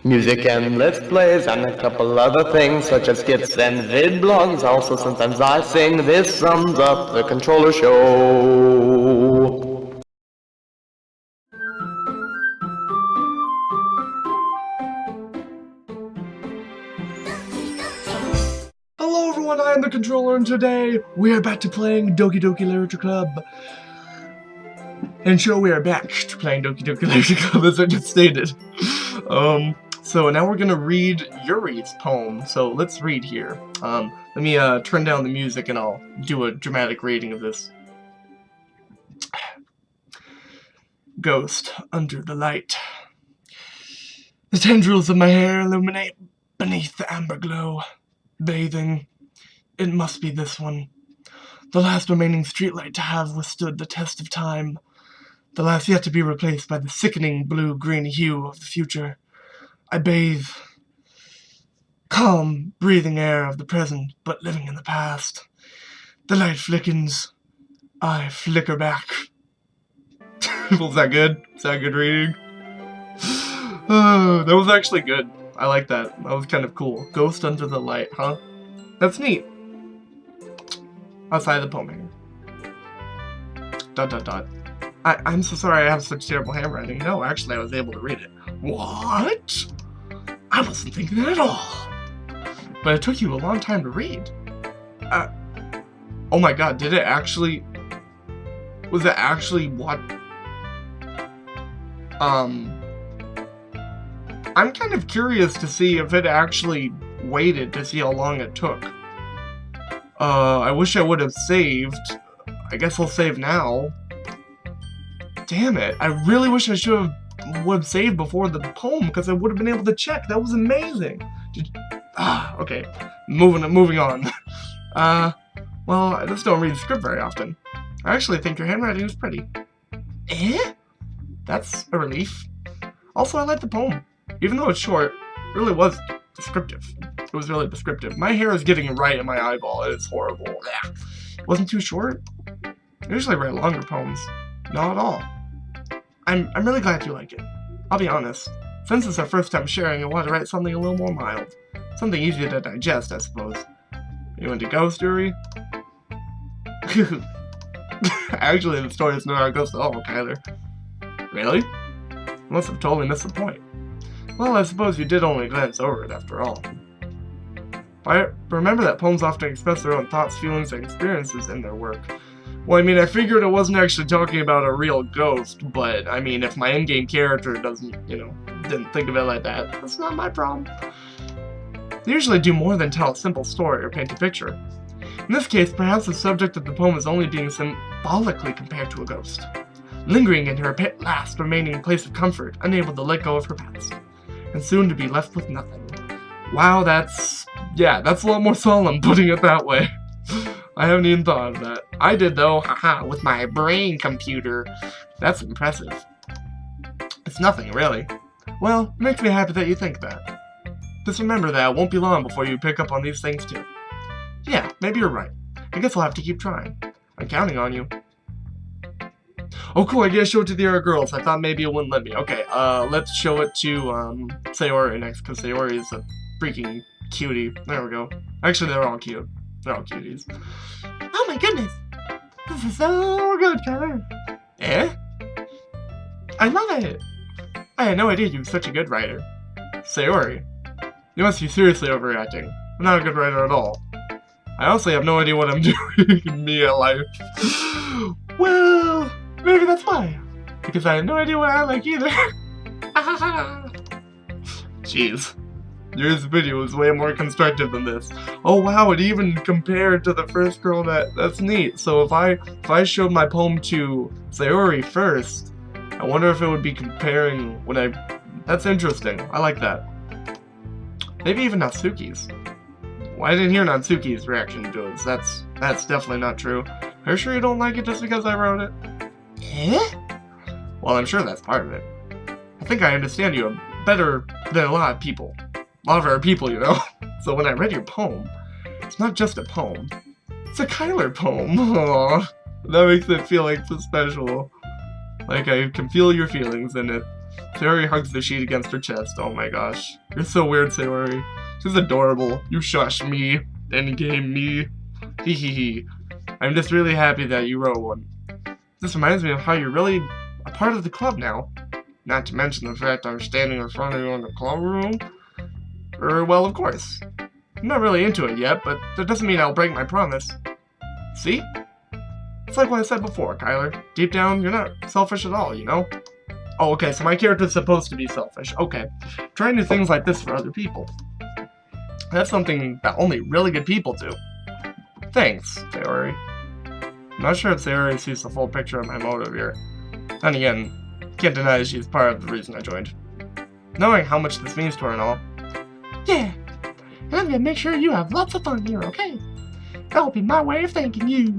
Music and let's plays and a couple other things such as skits and vid blogs. Also sometimes I sing. This sums up the controller show. Hello everyone, I am the controller, and today we are back to playing Doki Doki Literature Club. And sure, we are back to playing Doki Doki Literature Club, as I just stated. So now we're gonna read Yuri's poem. So let's read here. Let me turn down the music and I'll do a dramatic reading of this. Ghost under the light. The tendrils of my hair illuminate beneath the amber glow. Bathing. It must be this one. The last remaining streetlight to have withstood the test of time. The last yet to be replaced by the sickening blue-green hue of the future. I bathe. Calm, breathing air of the present, but living in the past. The light flickens. I flicker back. Was that good? Is that a good reading? That was actually good. I like that. That was kind of cool. Ghost under the light, huh? That's neat. Outside the poem here. ... I'm so sorry I have such terrible handwriting. No, actually I was able to read it. What? I wasn't thinking that at all. But it took you a long time to read. Oh my god, did it actually... Was it actually what... I'm kind of curious to see if it actually waited to see how long it took. I wish I would have saved. I guess I'll save now. Damn it. I really wish I would have saved before the poem, because I would have been able to check. That was amazing. Okay. Moving on. Well, I just don't read the script very often. I actually think your handwriting is pretty. That's a relief. Also, I like the poem. Even though it's short, it really was descriptive. It was really descriptive. My hair is getting right in my eyeball, and it's horrible. It wasn't too short. I usually write longer poems. Not at all. I'm really glad you like it. I'll be honest. Since it's our first time sharing, I want to write something a little more mild. Something easier to digest, I suppose. You into ghost story? Actually, the story is not a ghost at all, Kyler. Really? You must have totally missed the point. Well, I suppose you did only glance over it after all. Remember that poems often express their own thoughts, feelings, and experiences in their work. Well, I mean, I figured it wasn't actually talking about a real ghost, but, I mean, if my in-game character doesn't, didn't think of it like that, that's not my problem. They usually do more than tell a simple story or paint a picture. In this case, perhaps the subject of the poem is only being symbolically compared to a ghost, lingering in her last remaining place of comfort, unable to let go of her past, and soon to be left with nothing. Wow, that's a lot more solemn, putting it that way. I haven't even thought of that. I did, though, haha, with my brain computer. That's impressive. It's nothing, really. Well, it makes me happy that you think that. Just remember that it won't be long before you pick up on these things, too. Yeah, maybe you're right. I guess I'll have to keep trying. I'm counting on you. Oh, cool, I gotta show it to the other girls. I thought maybe it wouldn't let me. Okay, let's show it to, Sayori next, because Sayori is a freaking cutie. There we go. Actually, they're all cute. They're all cuties. Oh my goodness! This is so good, Kyler! I love it! I had no idea you were such a good writer. Sayori, you must be seriously overreacting. I'm not a good writer at all. I honestly have no idea what I'm doing in me at life. Well, maybe that's why. Because I have no idea what I like either. Jeez. This video is way more constructive than this. Oh wow, it even compared to the first girl. That's neat. So if I showed my poem to Sayori first, I wonder if it would be comparing when that's interesting. I like that. Maybe even Natsuki's. Well, I didn't hear Natsuki's reaction to it. That's definitely not true. Are you sure you don't like it just because I wrote it? Well, I'm sure that's part of it. I think I understand you better than a lot of people. A lot of our people, So when I read your poem, it's not just a poem. It's a Kyler poem. Aww. That makes it feel like so special. Like I can feel your feelings in it. Sayori hugs the sheet against her chest. Oh my gosh. You're so weird, Sayori. She's adorable. You shush me. Endgame me. Hee hee hee. I'm just really happy that you wrote one. This reminds me of how you're really a part of the club now. Not to mention the fact I'm standing in front of you in the club room. Well, of course. I'm not really into it yet, but that doesn't mean I'll break my promise. See? It's like what I said before, Kyler. Deep down, you're not selfish at all, you know? Oh, okay, so my character's supposed to be selfish. Okay. Trying new things like this for other people. That's something that only really good people do. Thanks, Sayori. I'm not sure if Sayori sees the full picture of my motive here. Then again, can't deny that she's part of the reason I joined. Knowing how much this means to her and all. Yeah, and I'm gonna make sure you have lots of fun here, okay? That'll be my way of thanking you.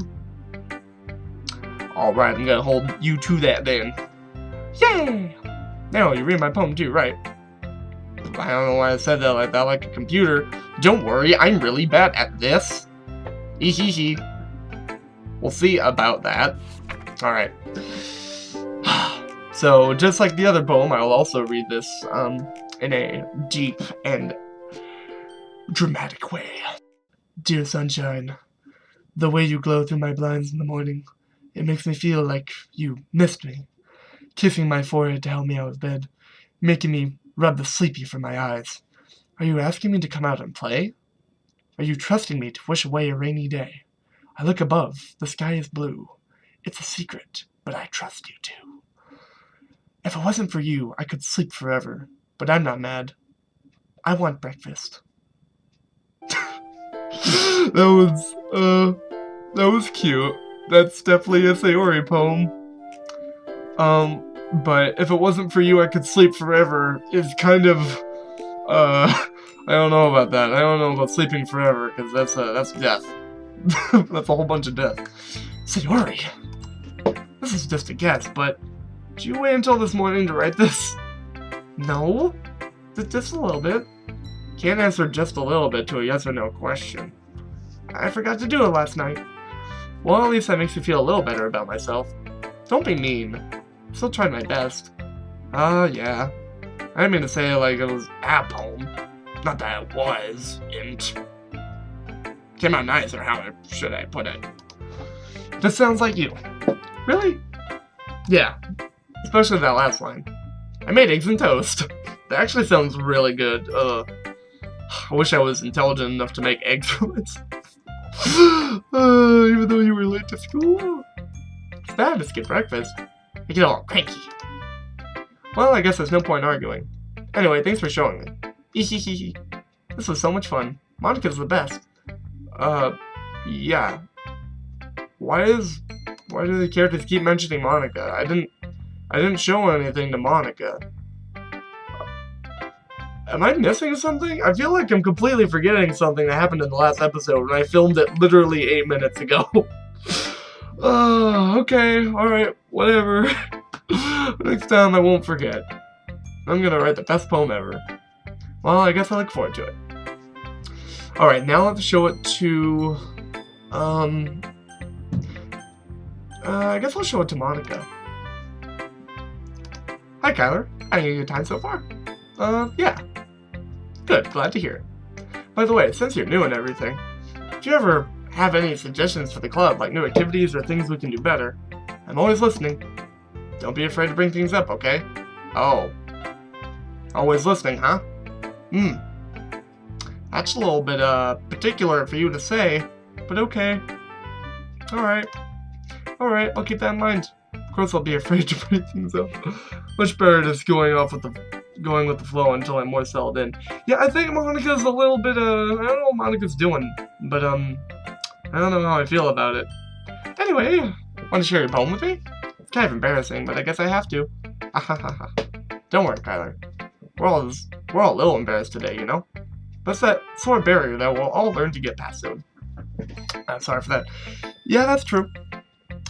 Alright, I'm gonna hold you to that then. Yay! Now, you read my poem too, right? I don't know why I said that like a computer. Don't worry, I'm really bad at this. Ehehe. We'll see about that. Alright. So, just like the other poem, I will also read this in a deep and dramatic way. Dear sunshine, the way you glow through my blinds in the morning, it makes me feel like you missed me. Kissing my forehead to help me out of bed, making me rub the sleepy from my eyes. Are you asking me to come out and play? Are you trusting me to wish away a rainy day? I look above, the sky is blue. It's a secret, but I trust you too. If it wasn't for you, I could sleep forever, but I'm not mad. I want breakfast. That was cute. That's definitely a Sayori poem. But if it wasn't for you, I could sleep forever is kind of, I don't know about that. I don't know about sleeping forever, because that's death. That's a whole bunch of death. Sayori! This is just a guess, but did you wait until this morning to write this? No? Just a little bit. Can't answer just a little bit to a yes or no question. I forgot to do it last night. Well, at least that makes me feel a little better about myself. Don't be mean. I still tried my best. Yeah. I didn't mean to say it like it was a poem. Not that it was, int. Came out nice, or how should I put it? This sounds like you. Really? Yeah. Especially that last line. I made eggs and toast. That actually sounds really good. I wish I was intelligent enough to make eggs from it. Even though you were late to school. It's bad to skip breakfast. I get all cranky. Well, I guess there's no point arguing. Anyway, thanks for showing me. Ehehehe. This was so much fun. Monica's the best. Yeah. Why do the characters keep mentioning Monica? I didn't show anything to Monica. Am I missing something? I feel like I'm completely forgetting something that happened in the last episode, and I filmed it literally 8 minutes ago. Okay, alright, whatever. Next time I won't forget. I'm gonna write the best poem ever. Well, I guess I look forward to it. Alright, now let's show it to... I guess I'll show it to Monica. Hi, Kyler. Having a good time so far? Yeah. Good, glad to hear. By the way, since you're new and everything, do you ever have any suggestions for the club, like new activities or things we can do better? I'm always listening. Don't be afraid to bring things up, okay? Oh. Always listening, huh? That's a little bit, particular for you to say, but okay. Alright. Alright, I'll keep that in mind. Of course I'll be afraid to bring things up. Much better just going with the flow until I'm more settled in. Yeah, I think Monica's a little bit, I don't know what Monica's doing, but, I don't know how I feel about it. Anyway, want to share your poem with me? It's kind of embarrassing, but I guess I have to. Don't worry, Kyler. We're all a little embarrassed today, you know? But it's that sort of barrier that we'll all learn to get past soon. I'm sorry for that. Yeah, that's true.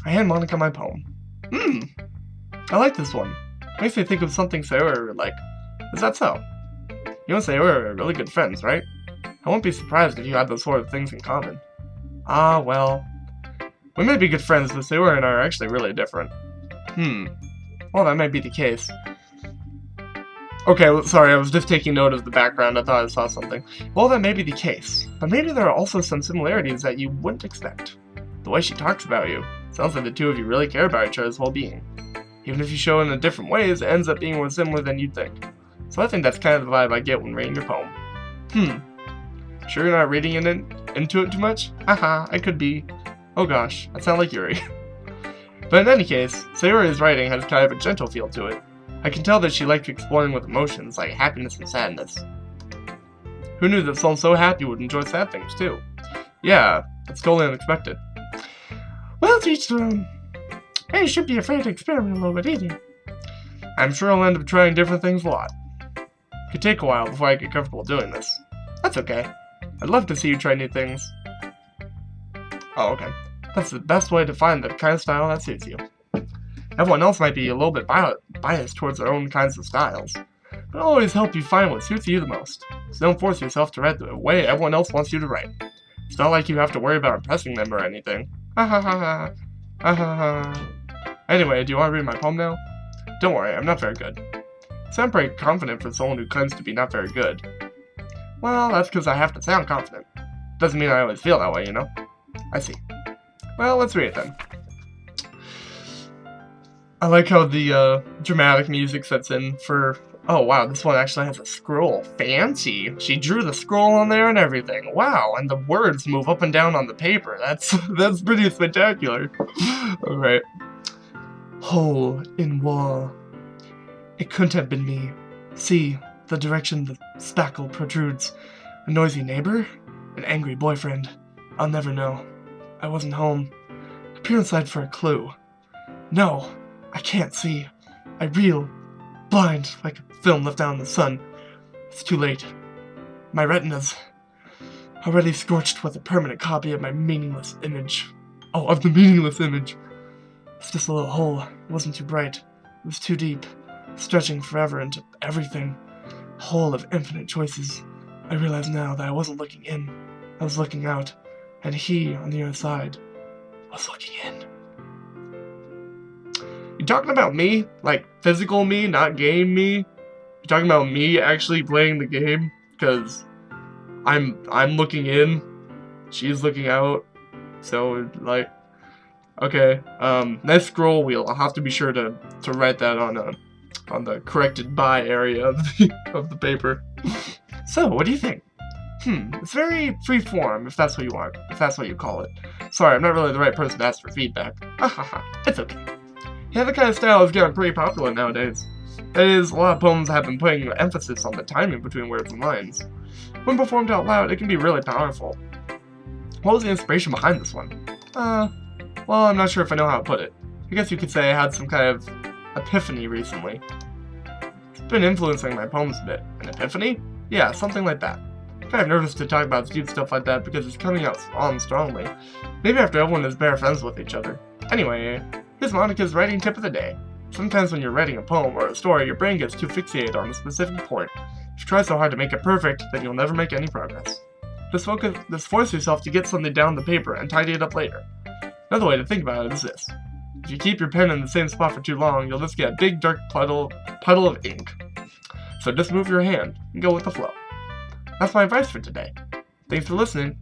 I hand Monica my poem. I like this one. Makes me think of something Sayori would like. Is that so? You and Sayori are really good friends, right? I won't be surprised if you had those sort of things in common. Ah, well. We may be good friends, but Sayori and I are actually really different. Well, that might be the case. Okay, well, sorry, I was just taking note of the background. I thought I saw something. Well, that may be the case, but maybe there are also some similarities that you wouldn't expect. The way she talks about you sounds like the two of you really care about each other's well-being. Even if you show it in different ways, it ends up being more similar than you'd think. So I think that's kind of the vibe I get when reading your poem. Sure you're not reading into it too much? Haha, I could be. Oh gosh, I sound like Yuri. But in any case, Sayori's writing has kind of a gentle feel to it. I can tell that she liked exploring with emotions like happiness and sadness. Who knew that someone so happy would enjoy sad things too? Yeah, that's totally unexpected. Well, to each their own. Hey, you shouldn't be afraid to experiment a little bit either. I'm sure I'll end up trying different things a lot. It could take a while before I get comfortable doing this. That's okay. I'd love to see you try new things. Oh, okay. That's the best way to find the kind of style that suits you. Everyone else might be a little bit biased towards their own kinds of styles, but it'll always help you find what suits you the most. So don't force yourself to write the way everyone else wants you to write. It's not like you have to worry about impressing them or anything. Ha ha ha ha. Ha ha ha. Anyway, do you want to read my poem now? Don't worry, I'm not very good. You sound pretty confident for someone who claims to be not very good. Well, that's because I have to sound confident. Doesn't mean I always feel that way, you know? I see. Well, let's read it then. I like how the dramatic music sets in for... Oh wow, this one actually has a scroll. Fancy! She drew the scroll on there and everything. Wow, and the words move up and down on the paper. That's pretty spectacular. Alright. Hole in wall. It couldn't have been me. See, the direction the spackle protrudes. A noisy neighbor? An angry boyfriend? I'll never know. I wasn't home. I peer inside for a clue. No, I can't see. I reel, blind, like a film left out in the sun. It's too late. My retina's already scorched with a permanent copy of my meaningless image. Oh, of the meaningless image. It's just a little hole. It wasn't too bright. It was too deep, stretching forever into everything. A hole of infinite choices. I realize now that I wasn't looking in. I was looking out, and he, on the other side, was looking in. You talking about me? Like, physical me, not game me? You talking about me actually playing the game? Because I'm looking in, she's looking out, so, like, okay, nice scroll wheel. I'll have to be sure to write that on the corrected by area of the paper. So, what do you think? It's very free form, if that's what you want, if that's what you call it. Sorry, I'm not really the right person to ask for feedback. It's okay. Yeah, that kind of style is getting pretty popular nowadays. That is, a lot of poems have been putting emphasis on the timing between words and lines. When performed out loud, it can be really powerful. What was the inspiration behind this one? Well, I'm not sure if I know how to put it. I guess you could say I had some kind of epiphany recently. It's been influencing my poems a bit. An epiphany? Yeah, something like that. I'm kind of nervous to talk about deep stuff like that because it's coming out on strongly. Maybe after everyone is better friends with each other. Anyway, here's Monica's writing tip of the day. Sometimes when you're writing a poem or a story, your brain gets too fixated on a specific point. If you try so hard to make it perfect, then you'll never make any progress. Just force yourself to get something down the paper and tidy it up later. Another way to think about it is this. If you keep your pen in the same spot for too long, you'll just get a big dark puddle of ink. So just move your hand and go with the flow. That's my advice for today. Thanks for listening.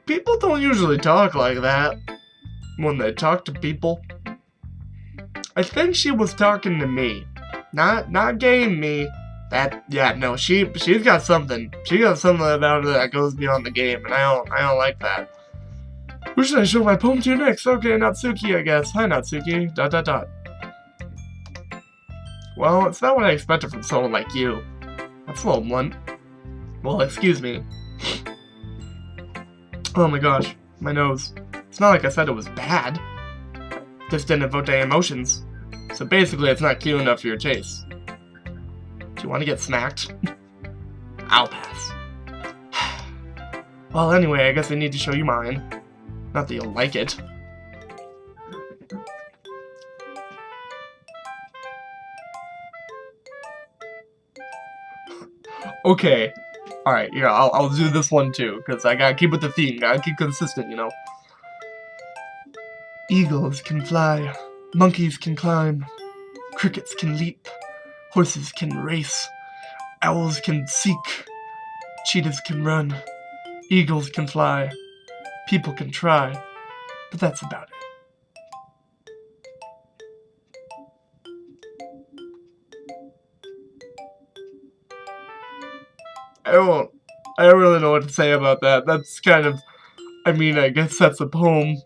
People don't usually talk like that when they talk to people. I think she was talking to me, not game me. No, she's got something. She got something about her that goes beyond the game, and I don't like that. Who should I show my poem to next? Okay, Natsuki, I guess. Hi, Natsuki. ... Well, it's not what I expected from someone like you. That's a little blunt. Well, excuse me. Oh my gosh, my nose. It's not like I said it was bad. Just didn't evoke any emotions. So basically, it's not cute enough for your taste. Do you want to get smacked? I'll pass. Well, anyway, I guess I need to show you mine. Not that you'll like it. Okay. Alright, yeah, I'll do this one too, because I gotta keep with the theme, gotta keep consistent, you know. Eagles can fly, monkeys can climb, crickets can leap, horses can race, owls can seek, cheetahs can run, eagles can fly, people can try, but that's about it. I don't really know what to say about that. That's kind of, I mean, I guess that's a poem.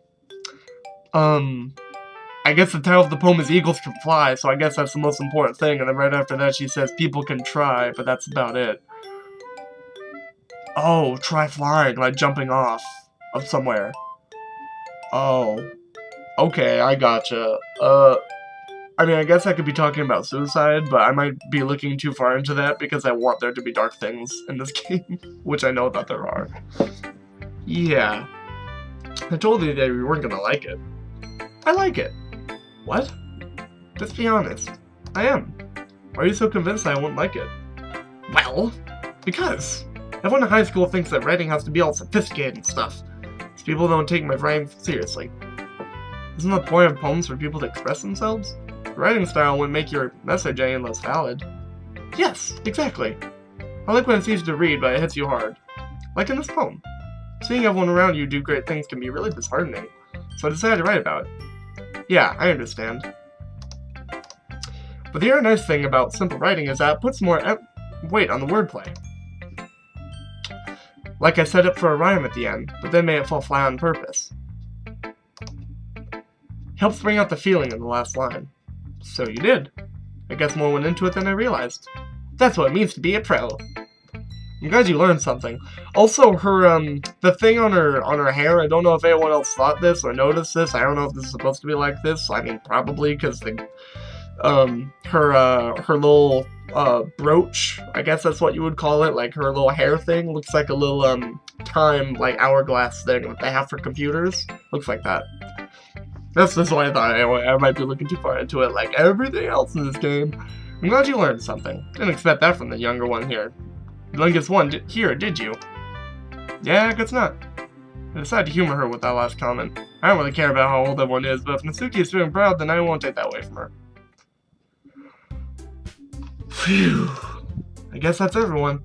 I guess the title of the poem is Eagles Can Fly, so I guess that's the most important thing, and then right after that she says people can try, but that's about it. Oh, try flying, like jumping off of somewhere. Oh. Okay, I gotcha. I mean, I guess I could be talking about suicide, but I might be looking too far into that because I want there to be dark things in this game, which I know that there are. Yeah. I told you that we weren't gonna like it. I like it. What? Just be honest. I am. Why are you so convinced I won't like it? Well, because everyone in high school thinks that writing has to be all sophisticated and stuff. So people don't take my writing seriously. Isn't the point of poems for people to express themselves? The writing style wouldn't make your message any less valid. Yes, exactly. I like when it's easy to read, but it hits you hard. Like in this poem. Seeing everyone around you do great things can be really disheartening, so I decided to write about it. Yeah, I understand. But the other nice thing about simple writing is that it puts more weight on the wordplay. Like I set it for a rhyme at the end, but then made it fall flat on purpose. Helps bring out the feeling in the last line. So you did. I guess more went into it than I realized. That's what it means to be a pro. I'm glad you learned something. Also, her, the thing on her hair, I don't know if anyone else thought this or noticed this. I don't know if this is supposed to be like this. I mean, probably, because the, her little, brooch, I guess that's what you would call it, like her little hair thing, looks like a little, time, like, hourglass thing that they have for computers. Looks like that. That's just what I thought. Anyway, I might be looking too far into it, like everything else in this game. I'm glad you learned something. Didn't expect that from the younger one here. The youngest one here, did you? Yeah, I guess not. I decided to humor her with that last comment. I don't really care about how old everyone is, but if Natsuki is feeling proud, then I won't take that away from her. Phew. I guess that's everyone.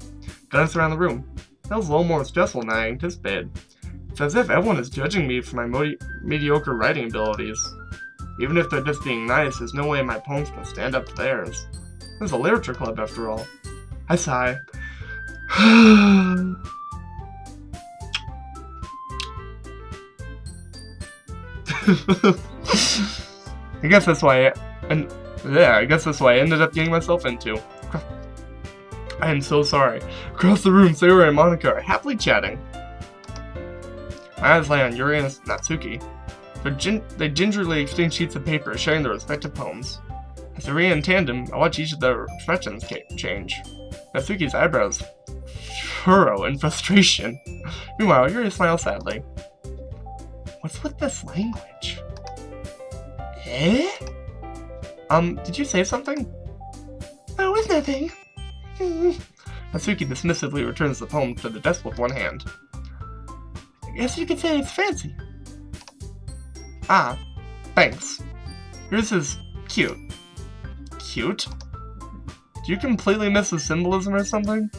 Glance around the room. That was a little more stressful than I anticipated. It's as if everyone is judging me for my mediocre writing abilities. Even if they're just being nice, there's no way my poems can stand up to theirs. This is a literature club after all. I sigh. I guess that's why I guess that's why I ended up getting myself into. I am so sorry. Across the room, Sayori and Monica are happily chatting. My eyes lay on Yuri and Natsuki. They gingerly exchange sheets of paper, sharing their respective poems. As they read in tandem, I watch each of their expressions change. Natsuki's eyebrows furrow in frustration. Meanwhile, Yuri smiles sadly. What's with this language? Eh? Did you say something? Oh, it's nothing. Natsuki dismissively returns the poem to the desk with one hand. I guess you could say it's fancy. Ah, thanks. Yours is cute. Cute? Do you completely miss the symbolism or something?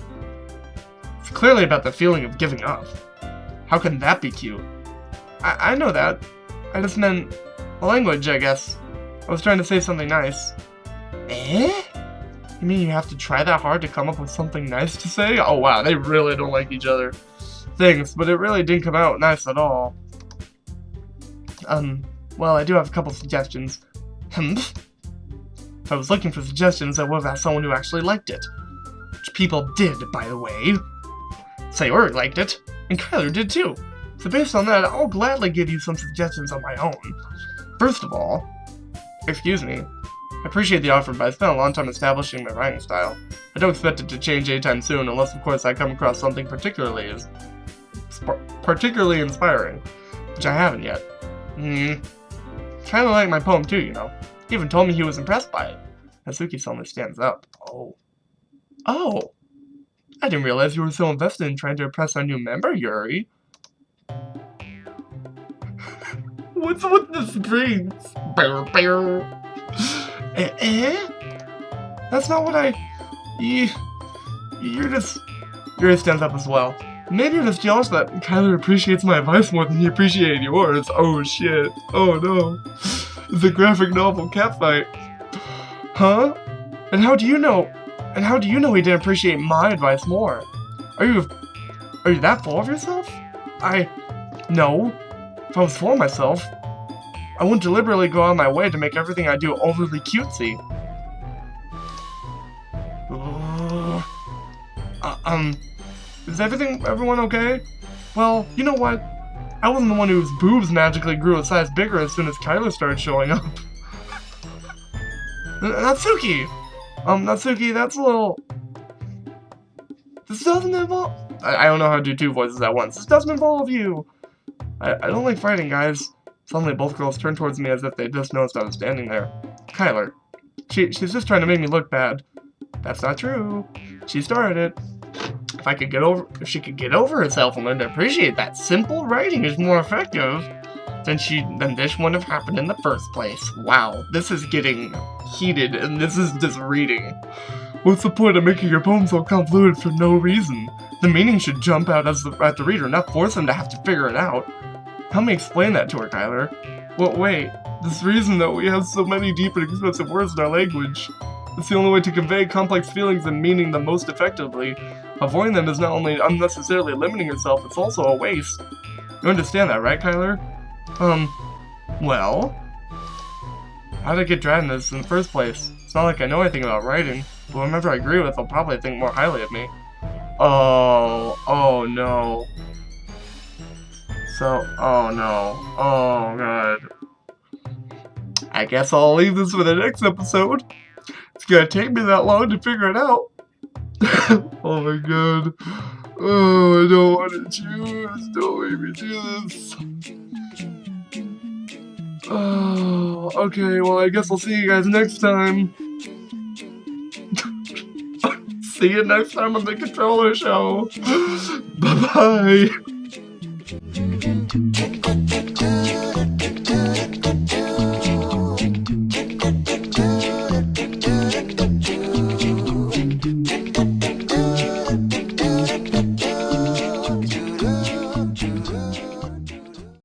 It's clearly about the feeling of giving up. How can that be cute? I know that. I just meant the language, I guess. I was trying to say something nice. Eh? You mean you have to try that hard to come up with something nice to say? Oh wow, they really don't like each other. Thanks, but it really didn't come out nice at all. Well, I do have a couple suggestions. If I was looking for suggestions, I would have asked someone who actually liked it. Which people did, by the way. Sayori liked it, and Kyler did too. So based on that, I'll gladly give you some suggestions on my own. First of all, excuse me, I appreciate the offer, but I spent a long time establishing my writing style. I don't expect it to change anytime soon, unless of course I come across something particularly inspiring, which I haven't yet. Kinda like my poem too, you know. He even told me he was impressed by it. Natsuki suddenly stands up. Oh! I didn't realize you were so invested in trying to impress our new member, Yuri. What's with the springs? That's not what I... You're just stands up as well. Maybe you're just jealous that Kyler appreciates my advice more than he appreciated yours. Oh shit. Oh no. It's a graphic novel catfight. Huh? And how do you know? And how do you know he didn't appreciate my advice more? Are you that full of yourself? No. If I was full of myself, I wouldn't deliberately go out of my way to make everything I do overly cutesy. Is everyone okay? Well, you know what? I wasn't the one whose boobs magically grew a size bigger as soon as Kyler started showing up. Natsuki! Natsuki, that's a little... This doesn't involve... I don't know how to do two voices at once. This doesn't involve you! I don't like fighting, guys. Suddenly, both girls turned towards me as if they just noticed I was standing there. Kyler. She's just trying to make me look bad. That's not true. She started it. If she could get over herself and learn to appreciate that simple writing is more effective, then this wouldn't have happened in the first place. Wow, this is getting heated, and this is just reading. What's the point of making your poem so convoluted for no reason? The meaning should jump out at the reader, not force them to have to figure it out. Help me explain that to her, Kyler. Well, wait, this reason that we have so many deep and expensive words in our language. It's the only way to convey complex feelings and meaning them most effectively. Avoiding them is not only unnecessarily limiting yourself, it's also a waste. You understand that, right, Kyler? Well? How did I get dragged into this in the first place? It's not like I know anything about writing, but whoever I agree with will probably think more highly of me. Oh no. Oh no. Oh god. I guess I'll leave this for the next episode. It's gonna take me that long to figure it out. Oh my god. Oh, I don't want to choose. Don't make me do this. Oh, okay, well, I guess I'll see you guys next time. See you next time on the K0ntr0ller show. Bye-bye.